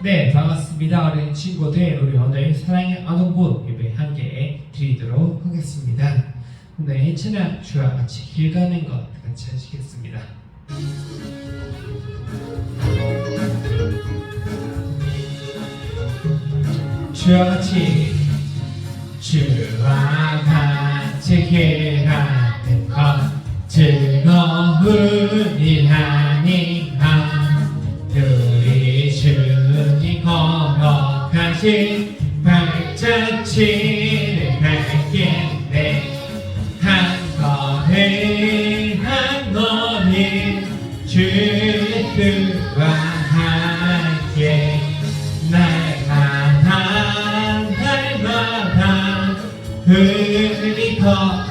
네, 반갑습니다. 어린 친구들, 우리 오늘 사랑의 아동부 예배 함께 드리도록 하겠습니다. 오늘 찬양 주와 같이 길 가는 것 같이 하시겠습니다. 주와 같이 길 가는 것 즐거운 일 하니까 우리 주님 거룩하신 발자취를 밟겠네. 한 걸음 한 걸음 주와 함께 날마다 흐리 거룩하리.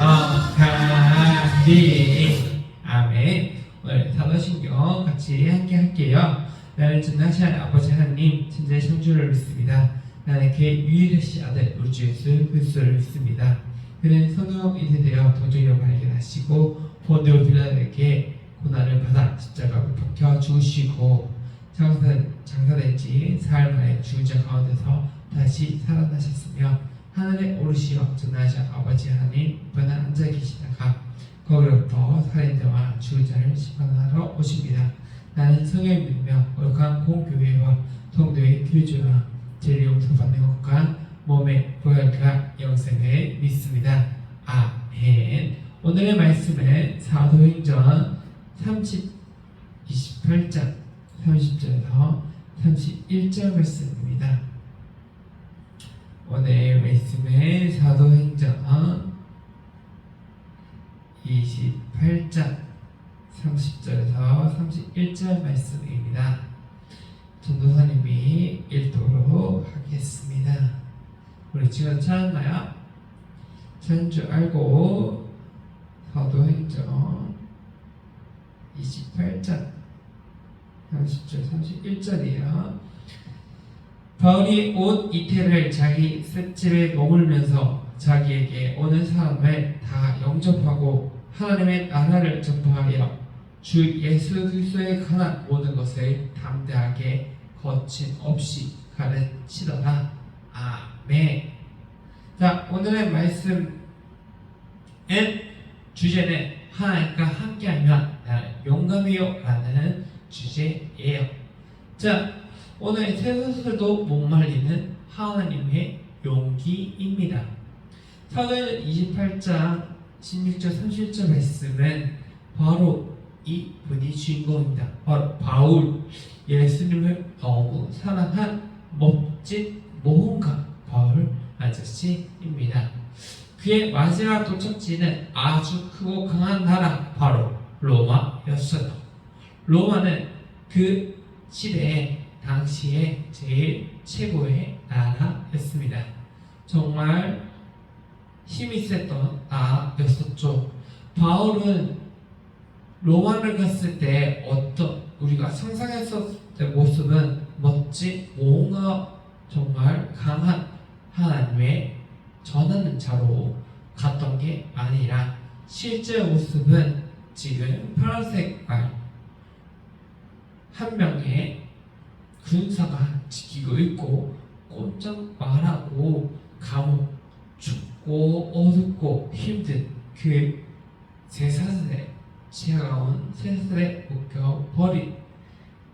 아멘. 오늘 사도신경 같이 함께 할게요. 나를 전능하신 아버지 하나님 천지의 창조를 믿습니다. 나는 그의 유일하신 아들 우리 주 예수 그리스도를 믿습니다. 그는 성령이 되어 도저히 발견하시고 본디오 빌라도에게 고난을 받아 십자가로 박혀 죽으시고 장사된 지 사흘 만에 죽은 자 가운데서 다시 살아나셨으며 하늘에 오르시어 전능하신 아버지 하나님 우편에 앉아 계시다가 거기로부터 살인자와 죽은 자를 심판하러 오십니다. 나는 성령을 믿으며 거룩한 공교회와 통도의 교제와 죄를 용서받는 것과 몸의 부활과 영생을 믿습니다. 아멘. 오늘의 말씀은 사도행전 28장 30절에서 31절 말씀입니다. 오늘 말씀은 사도행전 28장 30절에서 31절 말씀입니다. 전도사님이 읽도록 하겠습니다. 우리 지금 찾았나요? 찾은 줄 알고 사도행전 28장 30절 31절이에요. 바울이 옷 이태를 자기 셋집에 머물면서 자기에게 오는 사람을 다 영접하고 하나님의 나라를 전파하여 주 예수 그리스도에 관한 모든 것을 담대하게 거침없이 가르치더라. 아멘. 자, 오늘의 말씀의 주제는 하나님과 함께하면 나는 용감해요 라는 주제예요. 자, 오늘 쇠사슬도 못 말리는 하나님의 용기입니다. 사도행전 28장 16절 31절 말씀은 바로 이 분이 주인공입니다. 바로 바울, 예수님을 너무 사랑한 멋진 모험가 바울 아저씨입니다. 그의 마지막 도착지는 아주 크고 강한 나라 바로 로마였어요. 로마는 그 시대에 당시에 제일 최고의 나라였습니다. 정말 힘이 셌던 나라였었죠. 바울은 로마를 갔을 때 우리가 상상했었을 때 모습은 멋진 모험가, 정말 강한 하나님의 전하는 자로 갔던 게 아니라 실제 모습은 지금 파란색 말 한 명의 군사가 지키고 있고 꼼짝 말하고 감옥 춥고 어둡고 힘든 그 쇠사슬에 차가운 쇠사슬에 묶여버린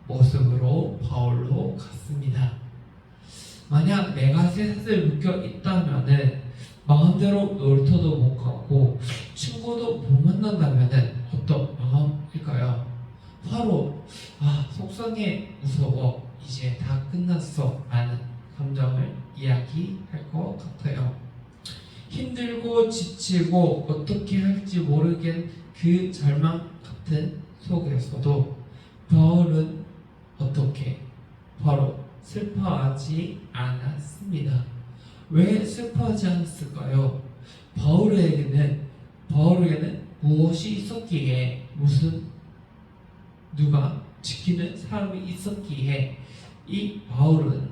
모습으로 바울로 갔습니다. 만약 내가 쇠사슬에 묶여 있다면은 마음대로 놀터도 못 가고 친구도 못 만난다면은 어떤 마음일까요? 바로 속상해, 무서워, 이제 다 끝났어 라는 감정을 이야기할 것 같아요. 힘들고 지치고 어떻게 할지 모르겠는 그 절망 같은 속에서도 바울은 어떻게 바로 슬퍼하지 않았습니다. 왜 슬퍼하지 않았을까요? 바울에게는 무엇이 있었기에, 누가 지키는 사람이 있었기에 이 바울은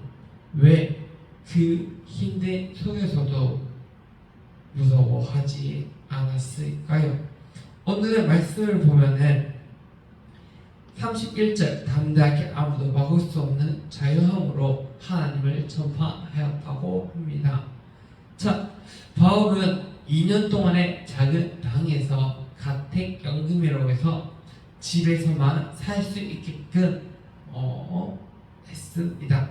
왜 그 힘든 속에서도 무서워하지 않았을까요? 오늘의 말씀을 보면은 31절 담대하게 아무도 막을 수 없는 자유함으로 말씀을 전파하였다고 합니다. 자, 바울은 2년 동안의 작은 방에서 가택연금이라고 해서 집에서만 살 수 있게끔 했습니다.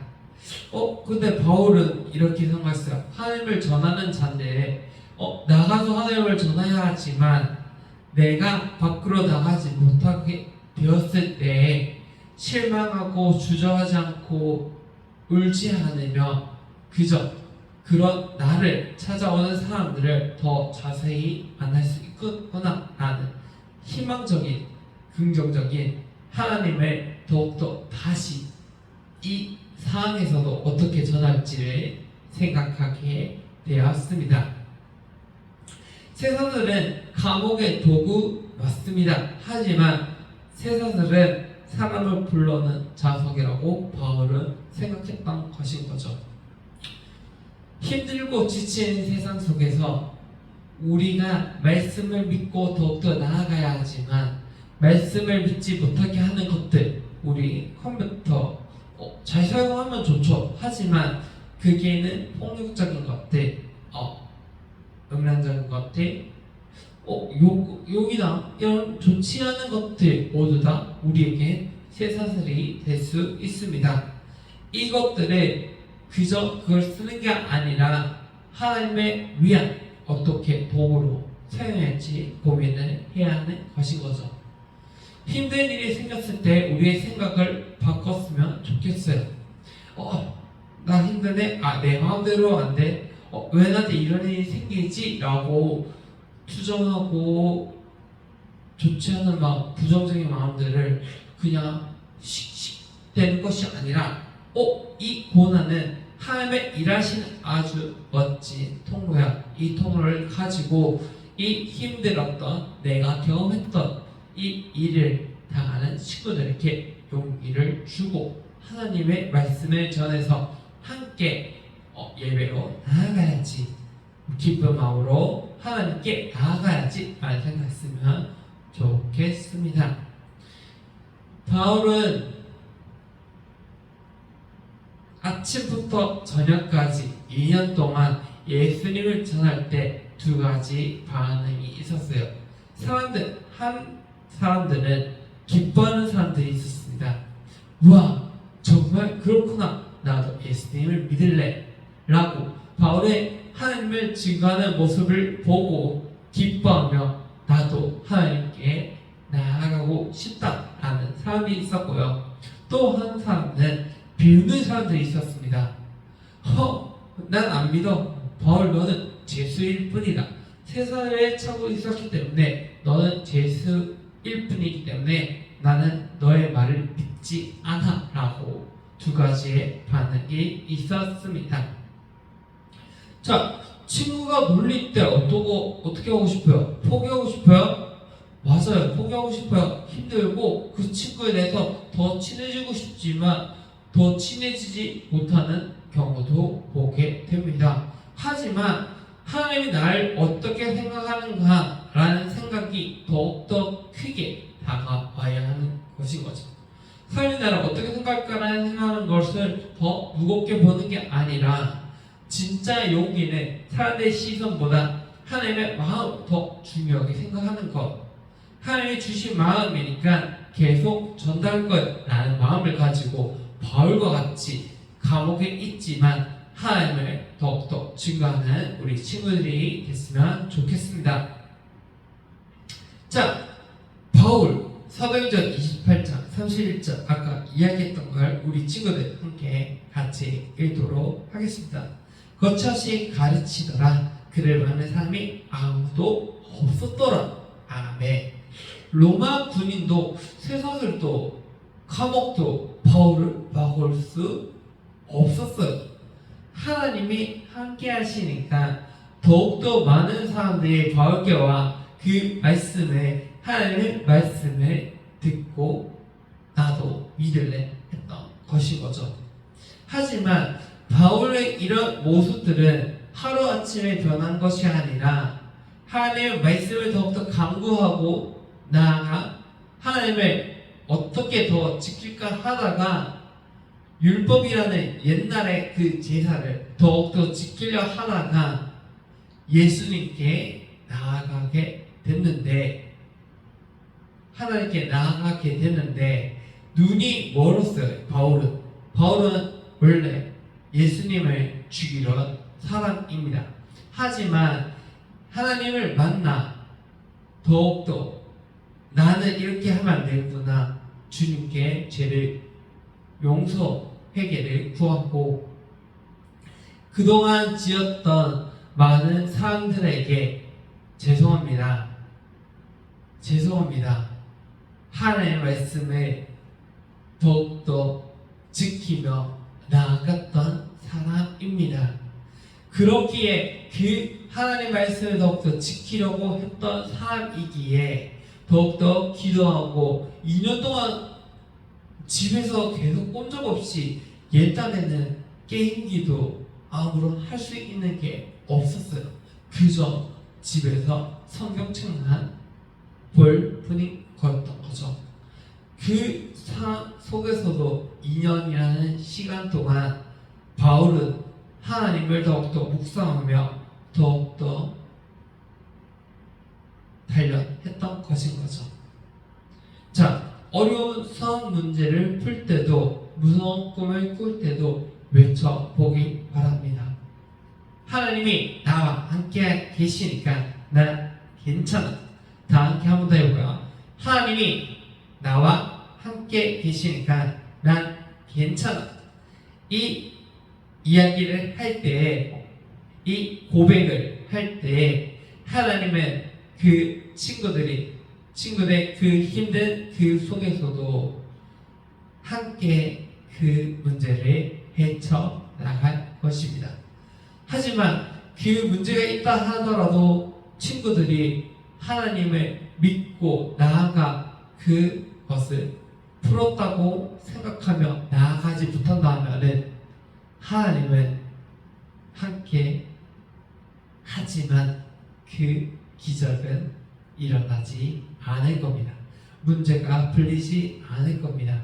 근데 바울은 이렇게 생각했어요. 하나님을 전하는 자인데 나가서 하나님을 전해야 하지만 내가 밖으로 나가지 못하게 되었을 때 실망하고 주저하지 않고 울지 않으며 그저 그런 나를 찾아오는 사람들을 더 자세히 만날 수 있구나 라는 희망적인 긍정적인 하나님을 더욱더 다시 이 상황에서도 어떻게 전할지를 생각하게 되었습니다. 세사들은 감옥의 도구 맞습니다. 하지만 세사들은 사람을 불러는 자석이라고 바울은 생각했던 것인 거죠. 힘들고 지친 세상 속에서 우리가 말씀을 믿고 더욱더 나아가야 하지만 말씀을 믿지 못하게 하는 것들, 우리 컴퓨터 잘 사용하면 좋죠. 하지만 그게는 폭력적인 것들, 음란적인 것들, 욕이나 이런 좋지 않은 것들 모두 다 우리에게 쇠사슬이 될 수 있습니다. 이것들을 그저 그걸 쓰는 게 아니라 하나님의 위안 어떻게 도구로 사용할지 고민을 해야 하는 것인 거죠. 힘든 일이 생겼을 때 우리의 생각을 바꿨으면 좋겠어요. 나 힘드네? 내 마음대로 안 돼? 왜 나한테 이런 일이 생기지? 라고 투정하고 좋지 않은 마음, 부정적인 마음들을 그냥 씩씩대는 것이 아니라 이 고난은 하나님의 일하시는 아주 멋진 통로야. 이 통로를 가지고 이 힘들었던 내가 경험했던 이 일을 당하는 친구들에게 용기를 주고 하나님의 말씀을 전해서 함께 예배로 나아가야지, 기쁜 마음으로 하나님께 나아가야지 라는 생각했으면 좋겠습니다. 바울은 아침부터 저녁까지 2년 동안 예수님을 전할 때 두 가지 반응이 있었어요. 한 사람들은 기뻐하는 사람들이 있었습니다. 우와, 정말 그렇구나, 나도 예수님을 믿을래 라고 바울의 하나님을 증거하는 모습을 보고 기뻐하며 나도 하나님께 나아가고 싶다라는 사람이 있었고요. 또 한 사람은 비웃는 사람들이 있었습니다. 난 안 믿어. 바울, 너는 죄수일 뿐이다. 세상을 차고 있었기 때문에 너는 죄수일 뿐이기 때문에 나는 너의 말을 믿지 않아 라고 두 가지의 반응이 있었습니다. 자, 친구가 물릴 때 어떻게 하고 싶어요? 포기하고 싶어요? 맞아요, 포기하고 싶어요. 힘들고 그 친구에 대해서 더 친해지고 싶지만 더 친해지지 못하는 경우도 보게 됩니다. 하지만 하나님이 나를 어떻게 생각하는가 라는 생각이 더욱더 크게 다가와야 하는 것인 거죠. 하나님이 나를 어떻게 생각할까라는 생각하는 것을 더 무겁게 보는 게 아니라 진짜 용기는 사람들의 시선보다 하나님의 마음 더 중요하게 생각하는 것. 하나님이 주신 마음이니까 계속 전달할 거라는 마음을 가지고 바울과 같이 감옥에 있지만 하나님을 더욱더 증거하는 우리 친구들이 됐으면 좋겠습니다. 자, 바울 사도행전 28장 31절 아까 이야기했던 걸 우리 친구들 함께 같이 읽도록 하겠습니다. 거처시 가르치더라. 그를 받는 사람이 아무도 없었더라. 아멘. 로마 군인도 쇠사슬도 감옥도 바울을 막을 수 없었어요. 하나님이 함께 하시니까 더욱더 많은 사람들이 바울께 와 그 말씀을, 하나님의 말씀을 듣고 나도 믿을래 했던 것인 거죠. 하지만 바울의 이런 모습들은 하루아침에 변한 것이 아니라 하나님의 말씀을 더욱더 강구하고 나아가 하나님을 어떻게 더 지킬까 하다가 율법이라는 옛날의 그 제사를 더욱더 지키려 하다가 예수님께 나아가게 됐는데, 하나님께 나아가게 됐는데 눈이 멀었어요. 바울은 원래 예수님을 죽이려는 사람입니다. 하지만 하나님을 만나 더욱더 나는 이렇게 하면 안 되구나, 주님께 죄를 회개를 구하고 그동안 지었던 많은 사람들에게 죄송합니다. 하나님의 말씀을 더욱더 지키며 나아갔던 사람입니다. 그렇기에 그 하나님 말씀을 더욱더 지키려고 했던 사람이기에 더욱더 기도하고 2년 동안 집에서 계속 꼼짝없이 옛날에는 게임기도 아무런 할 수 있는 게 없었어요. 그저 집에서 성경책만 볼 뿐인 거였던 거죠. 그 상황 속에서도 2년이라는 시간 동안 바울은 하나님을 더욱더 묵상하며 더욱더 단련했던 것인 거죠. 자, 어려운 수학 문제를 풀 때도 무서운 꿈을 꿀 때도 외쳐보기 바랍니다. 하나님이 나와 함께 계시니까 난 괜찮아. 다 함께 한 번 더 해보고요. 하나님이 나와 함께 계시니까 난 괜찮아. 이 이야기를 할 때, 이 고백을 할 때 하나님은 그 친구들의 그 힘든 그 속에서도 함께 그 문제를 헤쳐나갈 것입니다. 하지만 그 문제가 있다 하더라도 친구들이 하나님을 믿고 나아가 그것을 풀었다고 생각하며 나아가지 못한다 하면은 하나님은 함께 하지만 그 기적은 일어나지 않을 겁니다. 문제가 풀리지 않을 겁니다.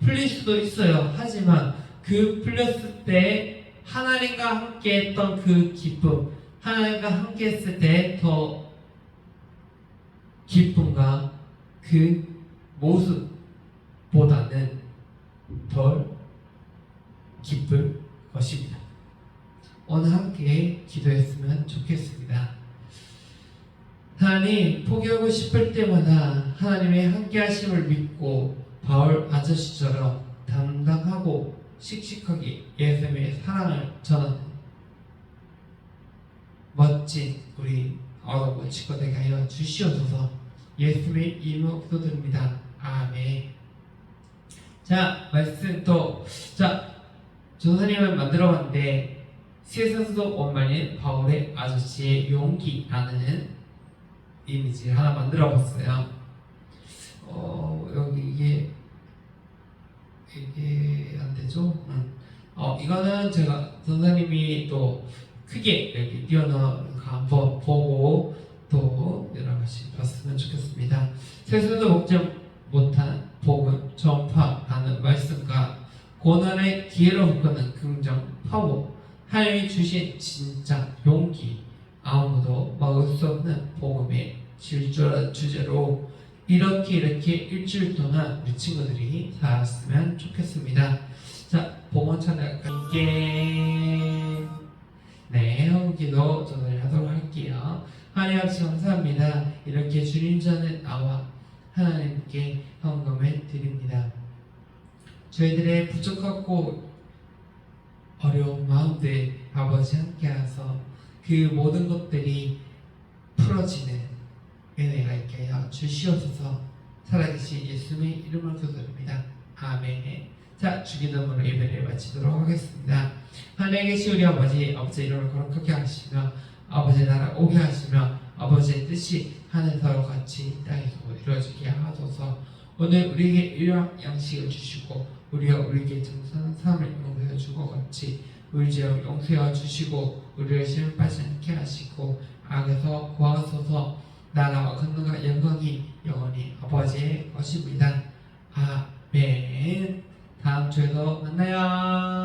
풀릴 수도 있어요. 하지만 그 풀렸을 때 하나님과 함께 했던 그 기쁨, 하나님과 함께 했을 때 더 기쁨과 그 모습보다는 덜 기쁠 것입니다. 오늘 함께 기도했으면 좋겠습니다. 하나님, 포기하고 싶을 때마다 하나님의 함께 하심을 믿고 바울 아저씨처럼 담당하고 씩씩하게 예수님의 사랑을 전하는 멋진 우리 어려운 친구 되게 하여 주시옵소서. 예수님의 이름으로 기도드립니다. 아멘. 자, 말씀 또, 전사님을 만들어봤는데 세상에서도 원만인 바울의 아저씨의 용기라는 이미지 하나 만들어봤어요. 여기 이게 안 되죠? 이거는 제가 전사님이 또 크게 여기 띄워놓은 거 한번 보고 또 여러 가지 봤으면 좋겠습니다. 세상에서 먹지 못한 복음 전파라는 말씀과 고난의 기회로 바꾸는 긍정 파워, 하나님이 주신 진짜 용기, 아무도 막을 수 없는 복음의 질주라는 주제로 이렇게 일주일 동안 우리 친구들이 살았으면 좋겠습니다. 자, 복음 찬양 함께 기도 전을 하도록 할게요. 하나님 아버지 감사합니다. 이렇게 주님 전에 나와 하나님께 헌금을 드립니다. 저희들의 부족하고 어려운 마음들 아버지 함께하서 그 모든 것들이 풀어지는 은혜가 있게 하여 주시옵소서. 살아계신 예수님의 이름을 기도드립니다. 아멘. 자, 주기도문으로 예배를 마치도록 하겠습니다. 하늘에 계신 우리 아버지, 아버지의 이름을 거룩하게 하시며 아버지의 나라 오게 하시며 아버지의 뜻이 하늘에서 같이 땅에서 이루어지게 하소서. 오늘 우리에게 일용 양식을 주시고 우리가 우리에게 정상한 삶을 용서해 준 것 같이 우리 죄를 용서해 주시고 우리를 시험에 빠지지 않게 하시고 악에서 구하소서. 나라와 권능과 영광이 영원히 아버지의 것입니다. 아멘. 다음 주에도 만나요.